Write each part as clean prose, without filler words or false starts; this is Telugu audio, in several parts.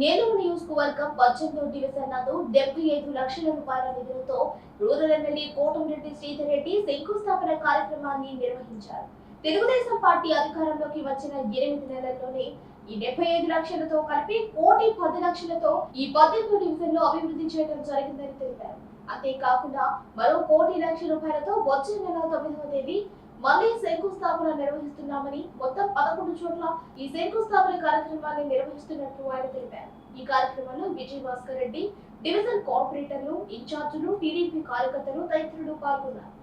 నెల్లూరు నియోజకవర్గం 18వ డివిజన్ నందు 75 లక్షల రూపాయల నిధులతో రూరల్ ఎమ్మెల్యే కోటమిరెడ్డి శ్రీధర్ రెడ్డి శంకుస్థాపన కార్యక్రమాన్ని నిర్వహించారు. తెలుగుదేశం పార్టీ అధికారంలోకి వచ్చిన 8 నెలల్లోనే ఈ 75 లక్షలతో కలిపి 1,10,00,000తో ఈ 18వ డివిజన్ లో అభివృద్ధి చేయడం జరిగిందని తెలిపారు. అంతేకాకుండా మరో 1,00,00,000 రూపాయలతో వచ్చే నెల 9వ తేదీ మళ్లీ శంకుస్థాపన నిర్వహిస్తున్నామని, మొత్తం 11 చోట్ల ఈ శంకుస్థాపన కార్యక్రమాన్ని నిర్వహిస్తున్నట్లు ఆయన తెలిపారు. ఈ కార్యక్రమంలో విజయ్ భాస్కర్ రెడ్డి, డివిజన్ కార్పొరేటర్లు, ఇన్ఛార్జీలు, టీడీపీ కార్యకర్తలు తదితరులు పాల్గొన్నారు.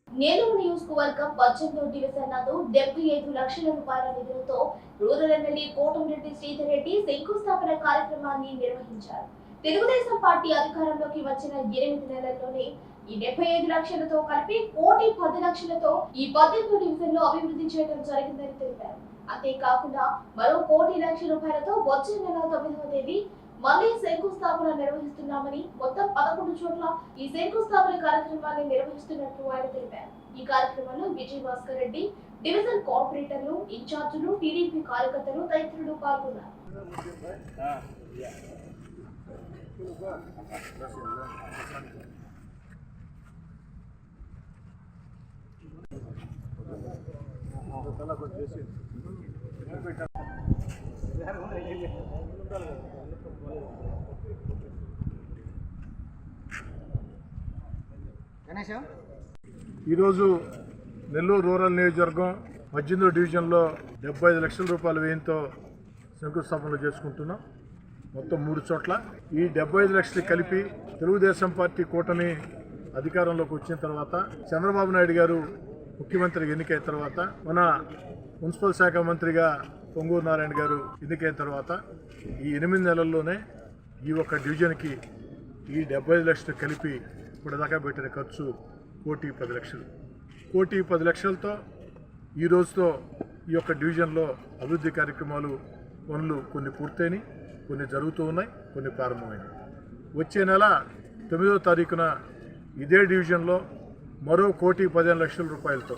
నెల్లూరు నియోజకవర్గం 18వ డివిజన్ నందు 75 లక్షల రూపాయల నిధులతో రూరల్ ఎమ్మెల్యే కోటమిరెడ్డి శ్రీధర్ రెడ్డి శంకుస్థాపన కార్యక్రమాన్ని నిర్వహించారు. తెలుగుదేశం పార్టీ అధికారంలోకి వచ్చిన 8 నెలల్లోనే ఈ 75 లక్షలతో కలిపి 1,10,00,000తో ఈ 18వ డివిజన్ లో అభివృద్ధి చేయడం జరిగిందని తెలిపారు. అంతేకాకుండా మరో 1,00,00,000 రూపాయలతో వచ్చే నెల 9వ తేదీ మళ్లీ శంకుస్థాపన నిర్వహిస్తున్నామని, మొత్తం 11 చోట్ల ఈ శంకుస్థాపన కార్యక్రమాన్ని నిర్వహిస్తున్నట్లు ఆయన తెలిపారు. ఈ కార్యక్రమంలో విజయ్ భాస్కర్ రెడ్డి, డివిజన్ కార్పొరేటర్లు, ఇన్ఛార్జీలు, టీడీపీ కార్యకర్తలు తదితరులు పాల్గొన్నారు. ఈరోజు నెల్లూరు రూరల్ నియోజకవర్గం 18వ డివిజన్లో 75 లక్షల రూపాయల వ్యయంతో శంకుస్థాపనలు చేసుకుంటున్నాం. మొత్తం 3 చోట్ల ఈ 75 లక్షలు కలిపి తెలుగుదేశం పార్టీ కూటమి అధికారంలోకి వచ్చిన తర్వాత, చంద్రబాబు నాయుడు గారు ముఖ్యమంత్రి ఎన్నికైన తర్వాత, మన మున్సిపల్ శాఖ మంత్రిగా పొంగూరు నారాయణ గారు ఎన్నికైన తర్వాత ఈ 8 నెలల్లోనే ఈ ఒక్క డివిజన్కి ఈ 75 లక్షలు కలిపి ఇప్పటిదాకా పెట్టిన ఖర్చు 1,10,00,000. 1,10,00,000తో ఈ రోజుతో ఈ యొక్క డివిజన్లో అభివృద్ధి కార్యక్రమాలు పనులు కొన్ని పూర్తయినాయి, కొన్ని జరుగుతూ ఉన్నాయి, కొన్ని ప్రారంభమైనాయి. వచ్చే నెల 9వ తారీఖున ఇదే డివిజన్లో మరో 1,15,00,000 రూపాయలతో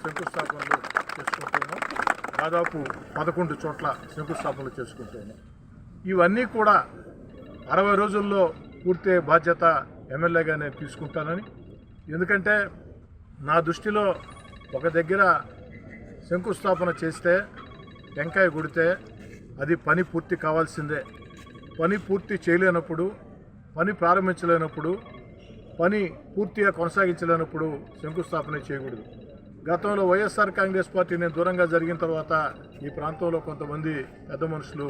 శంకుస్థాపనలు చేసుకుంటున్నాం. దాదాపు 11 చోట్ల శంకుస్థాపనలు చేసుకుంటున్నాం. ఇవన్నీ కూడా 60 రోజుల్లో పూర్తయ్యే బాధ్యత ఎమ్మెల్యేగా నేను తీసుకుంటానని, ఎందుకంటే నా దృష్టిలో ఒక దగ్గర శంకుస్థాపన చేస్తే, టెంకాయ కొడితే అది పని పూర్తి కావాల్సిందే. పని పూర్తి చేయలేనప్పుడు, పని ప్రారంభించలేనప్పుడు, పని పూర్తిగా కొనసాగించలేనప్పుడు శంకుస్థాపన చేయకూడదు. గతంలో వైఎస్ఆర్ కాంగ్రెస్ పార్టీ నేను దూరంగా జరిగిన తర్వాత ఈ ప్రాంతంలో కొంతమంది పెద్ద మనుషులు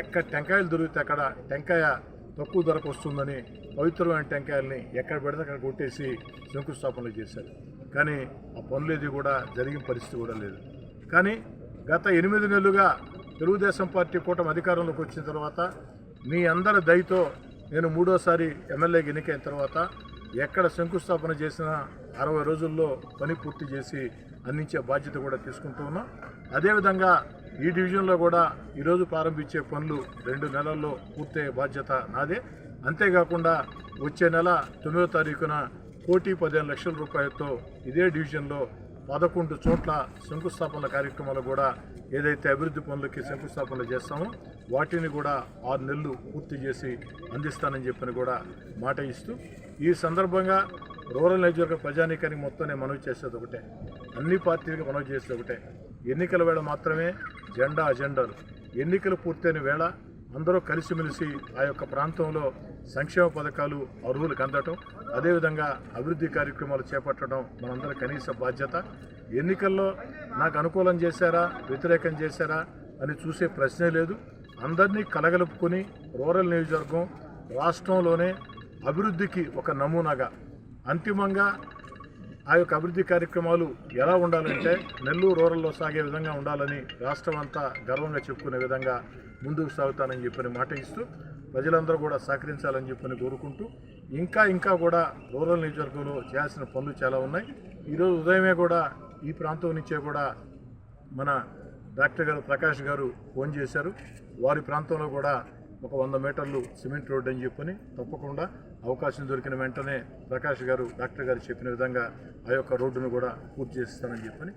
ఎక్కడ టెంకాయలు దొరికితే అక్కడ టెంకాయ తక్కువ ధరకు వస్తుందని పవిత్రమైన టెంకాయల్ని ఎక్కడ పెడితే అక్కడ కొట్టేసి శంకుస్థాపనలు చేశారు. కానీ ఆ పనులేది కూడా జరిగిన పరిస్థితి కూడా లేదు. కానీ గత 8 నెలలుగా తెలుగుదేశం పార్టీ కూటమి అధికారంలోకి వచ్చిన తర్వాత మీ అందరి దయతో నేను 3వసారి ఎమ్మెల్యేకి ఎన్నికైన తర్వాత ఎక్కడ శంకుస్థాపన చేసినా 60 రోజుల్లో పని పూర్తి చేసి అందించే బాధ్యత కూడా తీసుకుంటూ ఉన్నాం. అదేవిధంగా ఈ డివిజన్లో కూడా ఈరోజు ప్రారంభించే పనులు 2 నెలల్లో పూర్తయ్యే బాధ్యత నాదే. అంతేకాకుండా వచ్చే నెల 9వ తారీఖున 1,15,00,000 రూపాయలతో ఇదే డివిజన్లో 11 చోట్ల శంకుస్థాపనల కార్యక్రమాలు కూడా ఏదైతే అభివృద్ధి పనులకి శంకుస్థాపనలు చేస్తామో వాటిని కూడా 6 నెలలు పూర్తి చేసి అందిస్తానని చెప్పని కూడా మాట ఇస్తూ, ఈ సందర్భంగా రూరల్ నియోజకవర్గ ప్రజానీకానికి మొత్తం నేను మనవి చేసేది ఒకటే, అన్ని పార్టీలకు మనవి చేసేది ఒకటే, ఎన్నికల వేళ మాత్రమే అజెండాలు. ఎన్నికలు పూర్తయిన వేళ అందరూ కలిసిమెలిసి ఆ యొక్క ప్రాంతంలో సంక్షేమ పథకాలు అర్హులకు అందటం, అదేవిధంగా అభివృద్ధి కార్యక్రమాలు చేపట్టడం మనందరి కనీస బాధ్యత. ఎన్నికల్లో నాకు అనుకూలం చేశారా, వ్యతిరేకం చేశారా అని చూసే ప్రశ్నే లేదు. అందరినీ కలగలుపుకొని రూరల్ నియోజకవర్గం రాష్ట్రంలోనే అభివృద్ధికి ఒక నమూనాగా, అంతిమంగా ఆ యొక్క అభివృద్ధి కార్యక్రమాలు ఎలా ఉండాలంటే నెల్లూరు రూరల్లో సాగే విధంగా ఉండాలని రాష్ట్రం అంతా గర్వంగా చెప్పుకునే విధంగా ముందుకు సాగుతానని చెప్పని మాట ఇస్తూ, ప్రజలందరూ కూడా సహకరించాలని చెప్పని కోరుకుంటూ, ఇంకా కూడా రూరల్ నియోజకవర్గంలో చేయాల్సిన పనులు చాలా ఉన్నాయి. ఈరోజు ఉదయమే కూడా ఈ ప్రాంతం నుంచే కూడా మన డాక్టర్ గారు ప్రకాష్ గారు ఫోన్ చేశారు. వారి ప్రాంతంలో కూడా ఒక 100 మీటర్లు సిమెంట్ రోడ్డు అని చెప్పని తప్పకుండా అవకాశం దొరికిన వెంటనే ప్రకాష్ గారు డాక్టర్ గారు చెప్పిన విధంగా ఆ యొక్క రోడ్డును కూడా పూర్తి చేస్తానని చెప్పని